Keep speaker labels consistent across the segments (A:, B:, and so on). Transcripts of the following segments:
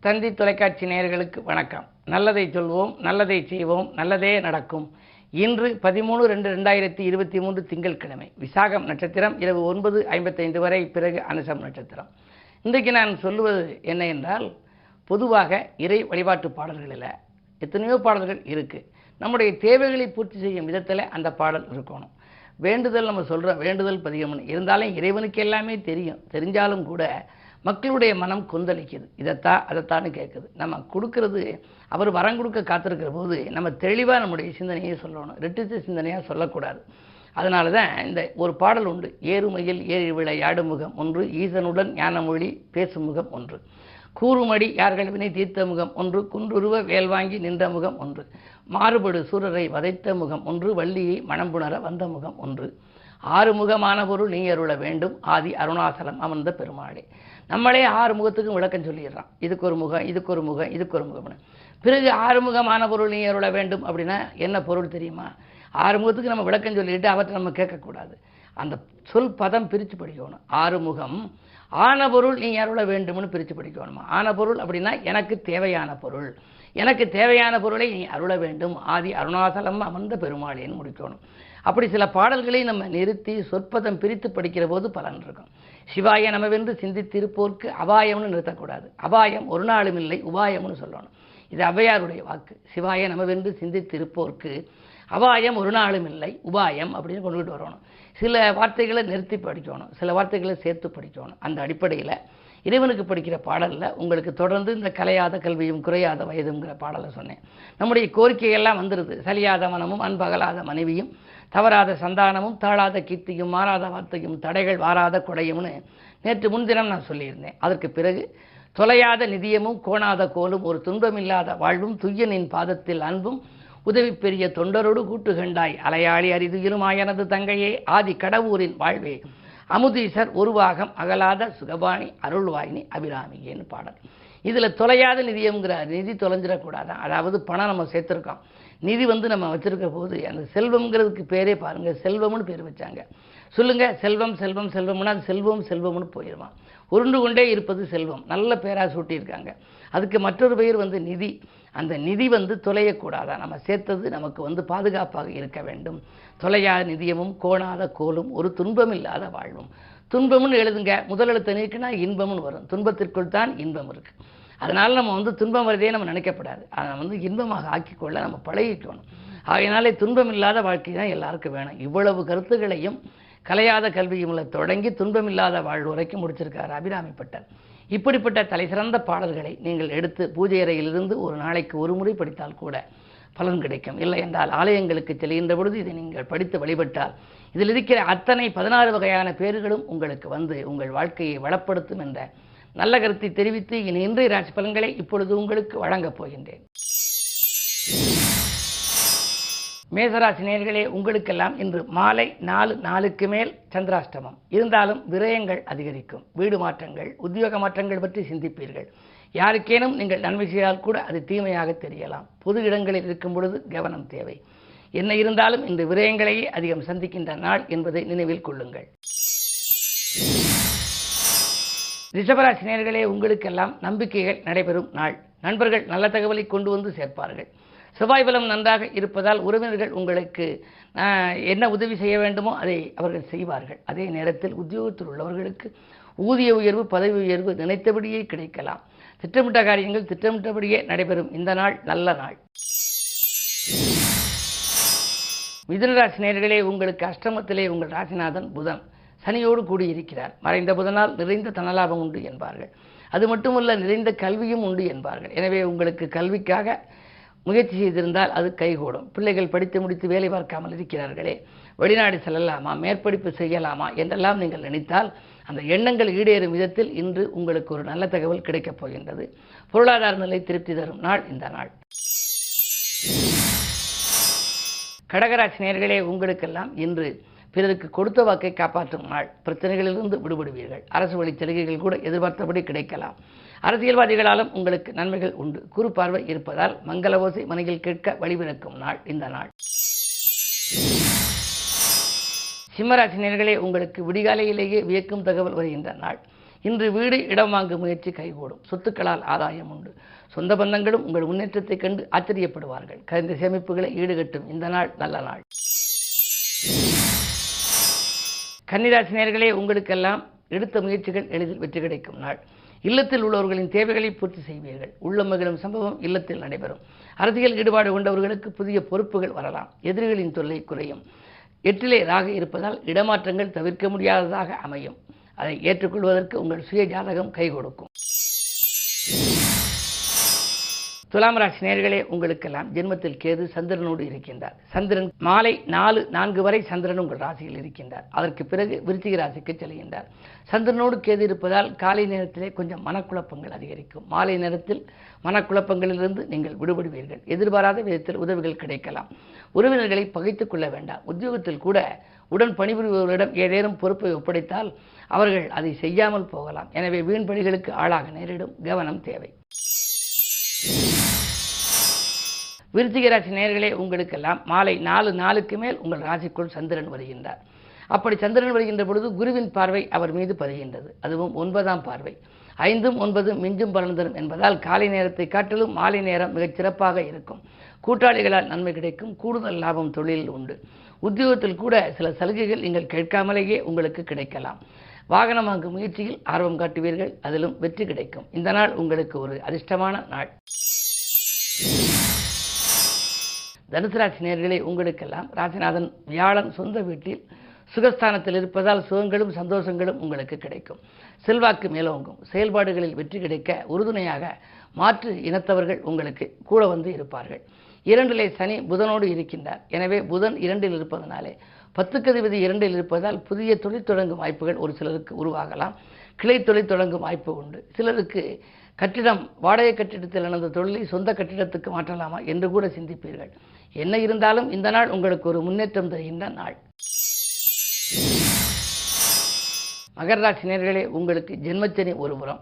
A: தந்தி தொலைக்காட்சி நேயர்களுக்கு வணக்கம். நல்லதை சொல்வோம், நல்லதை செய்வோம், நல்லதே நடக்கும். இன்று 13/2/2023 திங்கட்கிழமை, விசாகம் நட்சத்திரம் இரவு 9:55 வரை, பிறகு அனுசம் நட்சத்திரம். இன்றைக்கு நான் சொல்லுவது என்ன என்றால், பொதுவாக இறை வழிபாட்டு பாடல்களில் எத்தனையோ பாடல்கள் இருக்குது. நம்முடைய தேவைகளை பூர்த்தி செய்யும் விதத்தில் அந்த பாடல் இருக்கணும். வேண்டுதல் நம்ம சொல்கிற வேண்டுதல் பதிகம்னு இருந்தாலும் இறைவனுக்கு எல்லாமே தெரிஞ்சாலும் கூட மக்களுடைய மனம் கொந்தளிக்குது. அதைத்தான்னு கேட்குது. நம்ம கொடுக்கறது அவர் வரம் கொடுக்க காத்திருக்கிற போது நம்ம தெளிவாக நம்முடைய சிந்தனையை சொல்லணும், ரெட்டிச்ச சிந்தனையாக சொல்லக்கூடாது. அதனால தான் இந்த ஒரு பாடல் உண்டு. ஏறுமையில் ஏறி விளையாடு முகம் ஒன்று, ஈசனுடன் ஞானமொழி பேசும் முகம் ஒன்று, கூறுமடி யார்கள் வினை தீர்த்த முகம் ஒன்று, குன்றுருவ வேல் வாங்கி நின்ற முகம் ஒன்று, மாறுபடு சூரரை வதைத்த முகம் ஒன்று, வள்ளியை மணம்புணர வந்த முகம் ஒன்று, ஆறுமுகமான பொருள் நீ அருள வேண்டும், ஆதி அருணாசலம் அமர்ந்த பெருமாளே. நம்மளே 6 முகத்துக்கும் விளக்கம் சொல்லிடுறான். இதுக்கு ஒரு முகம், இதுக்கு ஒரு முகம், இதுக்கு ஒரு முகம்னு. பிறகு ஆறுமுகமான பொருள் நீ அருள வேண்டும் அப்படின்னா என்ன பொருள் தெரியுமா? 6 முகத்துக்கு நம்ம விளக்கம் சொல்லிட்டு அவற்றை நம்ம கேட்கக்கூடாது. அந்த சொல் பதம் பிரித்து படிக்கணும். ஆறுமுகம் ஆன பொருள் நீ அருள வேண்டும்னு பிரித்து படிக்கணுமா? ஆன பொருள் அப்படின்னா எனக்கு தேவையான பொருள், எனக்கு தேவையான பொருளை நீ அருள வேண்டும், ஆதி அருணாசலம் அமர்ந்த பெருமாளேன்னு முடிக்கணும். அப்படி சில பாடல்களை நம்ம நிறுத்தி சொற்பதம் பிரித்து படிக்கிற போது பலன் இருக்கும். சிவாய நமவென்று சிந்தித்திருப்போர்க்கு அபாயம்னு நிறுத்தக்கூடாது. அபாயம் ஒரு நாளும் இல்லை, உபாயம்னு சொல்லணும். இது ஔவையாருடைய வாக்கு. சிவாய நமவென்று சிந்தித்திருப்போர்க்கு அபாயம் ஒரு நாளும் இல்லை, உபாயம் அப்படின்னு கொண்டுகிட்டு வரணும். சில வார்த்தைகளை நிறுத்தி படிக்கணும், சில வார்த்தைகளை சேர்த்து படிக்கணும். அந்த அடிப்படையில் இறைவனுக்கு படிக்கிற பாடலில் உங்களுக்கு தொடர்ந்து இந்த கலையாத கல்வியும் குறையாத வயதுங்கிற பாடலை சொன்னேன். நம்முடைய கோரிக்கைகள்லாம் வந்துடுது. சலியாத மனமும் அன்பகலாத மனைவியும் தவறாத சந்தானமும் தாழாத கீர்த்தியும் மாறாத வார்த்தையும் தடைகள் வாராத கொடையும்னு நேற்று முன்தினம் நான் சொல்லியிருந்தேன். அதற்கு பிறகு தொலையாத நிதியமும் கோணாத கோலும் ஒரு துன்பமில்லாத வாழ்வும் துய்யனின் பாதத்தில் அன்பும் உதவி பெரிய தொண்டரோடு கூட்டுகண்டாய் அலையாளி அரிதுயிருமாயனது தங்கையே ஆதி கடவுரின் வாழ்வே அமுதீசர் உருவாகம் அகலாத சுகபாணி அருள்வாயினி அபிராமியேன்னு பாடல். இதில் தொலையாத நிதியம்ங்கிற நிதி தொலைஞ்சிடக்கூடாதான். அதாவது பணம் நம்ம சேர்த்துருக்கோம், நிதி நம்ம வச்சிருக்க போது அந்த செல்வம்ங்கிறதுக்கு பேரே பாருங்கள், செல்வம்னு பேர் வச்சாங்க. சொல்லுங்கள், செல்வம் செல்வம் செல்வம்னா அது செல்வம் செல்வம்னு போயிடுவான். உருண்டு கொண்டே இருப்பது செல்வம், நல்ல பேராக சூட்டியிருக்காங்க. அதுக்கு மற்றொரு பெயர் நிதி. அந்த நிதி தொலையக்கூடாதான். நம்ம சேர்த்தது நமக்கு பாதுகாப்பாக இருக்க வேண்டும். தொலையாத நிதியமும் கோணாத கோலும் ஒரு துன்பம் இல்லாத வாழ்வும். துன்பம்னு எழுதுங்க, முதல் எழுத்தை நீக்கினா இன்பம்னு வரும். துன்பத்திற்குள் தான் இன்பம் இருக்குது. அதனால் நம்ம துன்பம் வரதே நம்ம நினைக்கப்படாது. அதை இன்பமாக ஆக்கிக்கொள்ள நம்ம பழகிக்கணும். ஆகையினாலே துன்பம் இல்லாத வாழ்க்கை தான் எல்லாருக்கும் வேணும். இவ்வளவு கருத்துக்களையும் கலையாத கல்வியும்ல தொடங்கி துன்பமில்லாத வாழ்வு வரைக்கும் முடிச்சிருக்கார் அபிராமி பட்டர். இப்படிப்பட்ட தலைசிறந்த பாடல்களை நீங்கள் எடுத்து பூஜை அறையிலிருந்து ஒரு நாளைக்கு ஒரு முறை படித்தால் கூட பலன் கிடைக்கும். இல்லை என்றால் ஆலயங்களுக்கு செல்கின்ற பொழுது இதை நீங்கள் படித்து வழிபட்டால் இதில் இருக்கிற அத்தனை 16 வகையான பேர்களும் உங்களுக்கு உங்கள் வாழ்க்கையை வளப்படுத்தும் என்ற நல்ல கருத்தை தெரிவித்து இன்றைய ராசி பலன்களை இப்பொழுது உங்களுக்கு வழங்கப் போகின்றேன். மேசராசி நேயர்களே, உங்களுக்கெல்லாம் இன்று மாலை 4:04 மேல் சந்திராஷ்டமம். இருந்தாலும் விரயங்கள் அதிகரிக்கும். வீடு மாற்றங்கள், உத்தியோக மாற்றங்கள் பற்றி சிந்திப்பீர்கள். யாருக்கேனும் நீங்கள் நன்மை செய்தால் கூட அது தீமையாக தெரியலாம். பொது இடங்களில் இருக்கும் பொழுது கவனம் தேவை. என்ன இருந்தாலும் இந்த விரயங்களையே அதிகம் சந்திக்கின்ற நாள் என்பதை நினைவில் கொள்ளுங்கள். ரிஷபராசி நேயர்களே, உங்களுக்கெல்லாம் நம்பிக்கைகள் நடைபெறும் நாள். நண்பர்கள் நல்ல தகவலை கொண்டு வந்து சேர்ப்பார்கள். செவ்வாய் பலம் நன்றாக இருப்பதால் உறவினர்கள் உங்களுக்கு என்ன உதவி செய்ய வேண்டுமோ அதை அவர்கள் செய்வார்கள். அதே நேரத்தில் உத்தியோகத்தில் உள்ளவர்களுக்கு ஊதிய உயர்வு, பதவி உயர்வு நினைத்தபடியே கிடைக்கலாம். திட்டமிட்ட காரியங்கள் திட்டமிட்டபடியே நடைபெறும் இந்த நாள் நல்ல நாள். மிதுனராசி நேயர்களே, உங்களுக்கு அஷ்டமத்திலே உங்கள் ராசிநாதன் புதன் சனியோடு கூடியிருக்கிறார். மறைந்த புதனால் நிறைந்த தனலாபம் உண்டு என்பார்கள். அது மட்டுமல்ல, நிறைந்த கல்வியும் உண்டு என்பார்கள். எனவே உங்களுக்கு கல்விக்காக முயற்சி செய்திருந்தால் அது கைகூடும். பிள்ளைகள் படித்து முடித்து வேலை பார்க்காமல் இருக்கிறார்களே, வெளிநாடு செல்லலாமா, மேற்படிப்பு செய்யலாமா என்றெல்லாம் நீங்கள் நினைத்தால் அந்த எண்ணங்கள் ஈடேறும் விதத்தில் இன்று உங்களுக்கு ஒரு நல்ல தகவல் கிடைக்கப் போகின்றது. பொருளாதார நிலை திருப்தி தரும் நாள் இந்த நாள். கடகராசி நேயர்களே, உங்களுக்கெல்லாம் இன்று பிறருக்கு கொடுத்த வாக்கை காப்பாற்றும் நாள். பிரச்சனைகளிலிருந்து விடுபடுவீர்கள். அரசு வழி சலுகைகள் கூட எதிர்பார்த்தபடி கிடைக்கலாம். அரசியல்வாதிகளாலும் உங்களுக்கு நன்மைகள் உண்டு. குறு பார்வை இருப்பதால் மங்கள ஓசை மனையில் கேட்க வழிபிறக்கும் நாள் இந்த நாள். சிம்மராசி நேயர்களே, உங்களுக்கு விடிகாலையிலேயே வியக்கும் தகவல் வருகின்ற நாள். இன்று வீடு இடம் வாங்கும் முயற்சி கைகூடும். சொத்துக்களால் ஆதாயம் உண்டு. சொந்த பந்தங்களும் உங்கள் முன்னேற்றத்தைக் கண்டு ஆச்சரியப்படுவார்கள். கரைந்த சேமிப்புகளை ஈடுகட்டும் இந்த நாள் நல்ல நாள். கன்னிராசி நேயர்களே, உங்களுக்கெல்லாம் எடுத்த முயற்சிகள் எளிதில் வெற்றி கிடைக்கும் நாள். இல்லத்தில் உள்ளவர்களின் தேவைகளை பூர்த்தி செய்வீர்கள். உள்ள மகிழும் சம்பவம் இல்லத்தில் நடைபெறும். அரசியல் ஈடுபாடு கொண்டவர்களுக்கு புதிய பொறுப்புகள் வரலாம். எதிரிகளின் தொல்லை குறையும். 8லே ராகு இருப்பதால் இடமாற்றங்கள் தவிர்க்க முடியாததாக அமையும். அதை ஏற்றுக்கொள்வதற்கு உங்கள் சுய ஜாதகம் கை கொடுக்கும். துலாம் ராசி நேயர்களே, உங்களுக்கெல்லாம் ஜென்மத்தில் கேது சந்திரனோடு இருக்கின்றார். சந்திரன் மாலை 4 வரை சந்திரன் உங்கள் ராசியில் இருக்கின்றார். அதற்கு பிறகு விருச்சிக ராசிக்கு செல்கின்றார். சந்திரனோடு கேது இருப்பதால் காலை நேரத்திலே கொஞ்சம் மனக்குழப்பங்கள் அதிகரிக்கும். மாலை நேரத்தில் மனக்குழப்பங்களிலிருந்து நீங்கள் விடுபடுவீர்கள். எதிர்பாராத விதத்தில் உதவிகள் கிடைக்கலாம். உறவினர்களை பகைத்துக் கொள்ள வேண்டாம். உத்தியோகத்தில் கூட உடன் பணிபுரிபவர்களிடம் ஏதேனும் பொறுப்பை ஒப்படைத்தால் அவர்கள் அதை செய்யாமல் போகலாம். எனவே வீண் பணிகளுக்கு ஆளாக நேரிடும். கவனம் தேவை. விருச்சிக ராசி நேயர்களே, உங்களுக்கெல்லாம் மாலை 4 மேல் உங்கள் ராசிக்குள் சந்திரன் வருகின்றார். அப்படி சந்திரன் வருகின்ற பொழுது குருவின் பார்வை அவர் மீது பதிகின்றது. அதுவும் 9ஆம் பார்வை. 5ம் 9ம் மிஞ்சும் பலன் தரும் என்பதால் காலை நேரத்தை காட்டிலும் மாலை நேரம் மிகச் சிறப்பாக இருக்கும். கூட்டாளிகளால் நன்மை கிடைக்கும். கூடுதல் லாபம் தொழிலில் உண்டு. உத்தியோகத்தில் கூட சில சலுகைகள் நீங்கள் கேட்காமலேயே உங்களுக்கு கிடைக்கலாம். வாகனம் வாங்கும் முயற்சியில் ஆர்வம் காட்டுவீர்கள். அதிலும் வெற்றி கிடைக்கும். இந்த நாள் உங்களுக்கு ஒரு அதிர்ஷ்டமான நாள். தனுசு ராசி நேயர்களே, உங்களுக்கெல்லாம் ராசிநாதன் வியாழன் சொந்த வீட்டில் சுகஸ்தானத்தில் இருப்பதால் சுகங்களும் சந்தோஷங்களும் உங்களுக்கு கிடைக்கும். செல்வாக்கு மேலோங்கும். செயல்பாடுகளில் வெற்றி கிடைக்க உறுதுணையாக மாற்று இனத்தவர்கள் உங்களுக்கு கூட வந்து இருப்பார்கள். 2லே சனி புதனோடு இருக்கின்றார். எனவே புதன் 2ல் இருப்பதனாலே 10க்கு அதிபதி 2ல் இருப்பதால் புதிய தொழில் தொடங்கும் வாய்ப்புகள் ஒரு சிலருக்கு உருவாகலாம். கிளை தொழில் தொடங்கும் வாய்ப்பு உண்டு. சிலருக்கு கட்டிடம் வாடகை கட்டிடத்தில் நடந்த தொழிலை சொந்த கட்டிடத்துக்கு மாற்றலாமா என்று கூட சிந்திப்பீர்கள். என்ன இருந்தாலும் இந்த நாள் உங்களுக்கு ஒரு முன்னேற்றம் தருகின்ற நாள். மகர ராசி நேயர்களே, உங்களுக்கு ஜென்மச்சனி ஒரு புறம்,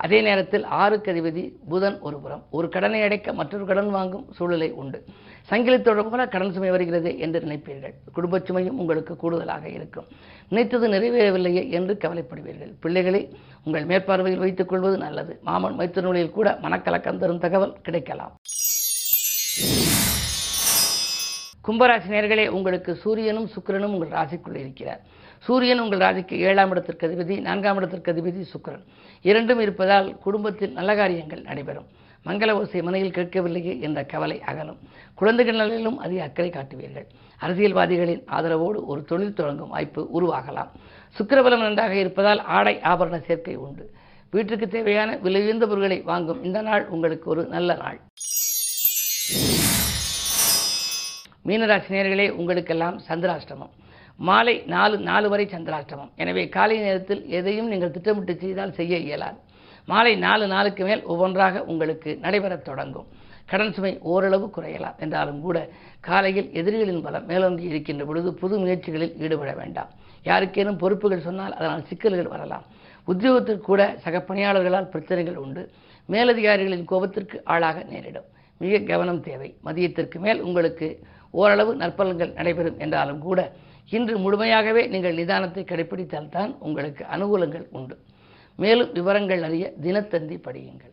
A: அதே நேரத்தில் 6க்கு அதிபதி புதன் ஒரு புறம். ஒரு கடனை அடைக்க மற்றொரு கடன் வாங்கும் சூழ்நிலை உண்டு. சங்கிலித்தோடு போல கடன் சுமை வருகிறது என்று நினைப்பீர்கள். குடும்ப சுமையும் உங்களுக்கு கூடுதலாக இருக்கும். நினைத்தது நிறைவேறவில்லையே என்று கவலைப்படுவீர்கள். பிள்ளைகளை உங்கள் மேற்பார்வையில் வைத்துக் கொள்வது நல்லது. மாமன் மைத்துனர்களில் கூட மனக்கலக்கம் தரும் தகவல் கிடைக்கலாம். கும்பராசி நேயர்களே, உங்களுக்கு சூரியனும் சுக்கிரனும் உங்கள் ராசிக்குள் இருக்கிறார். சூரியன் உங்கள் ராசிக்கு 7ஆம் இடத்திற்கு அதிபதி, 4ஆம் இடத்திற்கு அதிபதி சுக்கிரன். 2ம் இருப்பதால் குடும்பத்தில் நல்ல காரியங்கள் நடைபெறும். மங்கள ஓசை மனையில் கேட்கவில்லையே என்ற கவலை அகலும். குழந்தைகள் நலனிலும் அதிக அக்கறை காட்டுவீர்கள். அரசியல்வாதிகளின் ஆதரவோடு ஒரு தொழில் தொடங்கும் வாய்ப்பு உருவாகலாம். சுக்கிரபலம் நன்றாக இருப்பதால் ஆடை ஆபரண சேர்க்கை உண்டு. வீட்டுக்கு தேவையான விலை உயர்ந்த பொருட்களை வாங்கும் இந்த நாள் உங்களுக்கு ஒரு நல்ல நாள். மீனராசி நேயர்களே, உங்களுக்கெல்லாம் சந்திராஷ்டமம். மாலை 4 வரை சந்திராஷ்டமம். எனவே காலை நேரத்தில் எதையும் நீங்கள் திட்டமிட்டு செய்தால் செய்ய இயலாது. மாலை 4க்கு மேல் ஒவ்வொன்றாக உங்களுக்கு நடைபெறத் தொடங்கும். கடன் சுமை ஓரளவு குறையலாம் என்றாலும் கூட காலையில் எதிரிகளின் பலம் மேலோங்கி இருக்கின்ற பொழுது புது முயற்சிகளில் ஈடுபட வேண்டாம். யாருக்கேனும் பொறுப்புகள் சொன்னால் அதனால் சிக்கல்கள் வரலாம். உத்தியோகத்திற்கு கூட சக பணியாளர்களால் பிரச்சனைகள் உண்டு. மேலதிகாரிகளின் கோபத்திற்கு ஆளாக நேரிடும். மிக கவனம் தேவை. மதியத்திற்கு மேல் உங்களுக்கு ஓரளவு நற்பலன்கள் நடைபெறும் என்றாலும் கூட இன்று முழுமையாகவே நீங்கள் நிதானத்தை கடைபிடித்தால்தான் உங்களுக்கு அனுகூலங்கள் உண்டு. மேலும் விவரங்கள் அறிய தினத்தந்தி படியுங்கள்.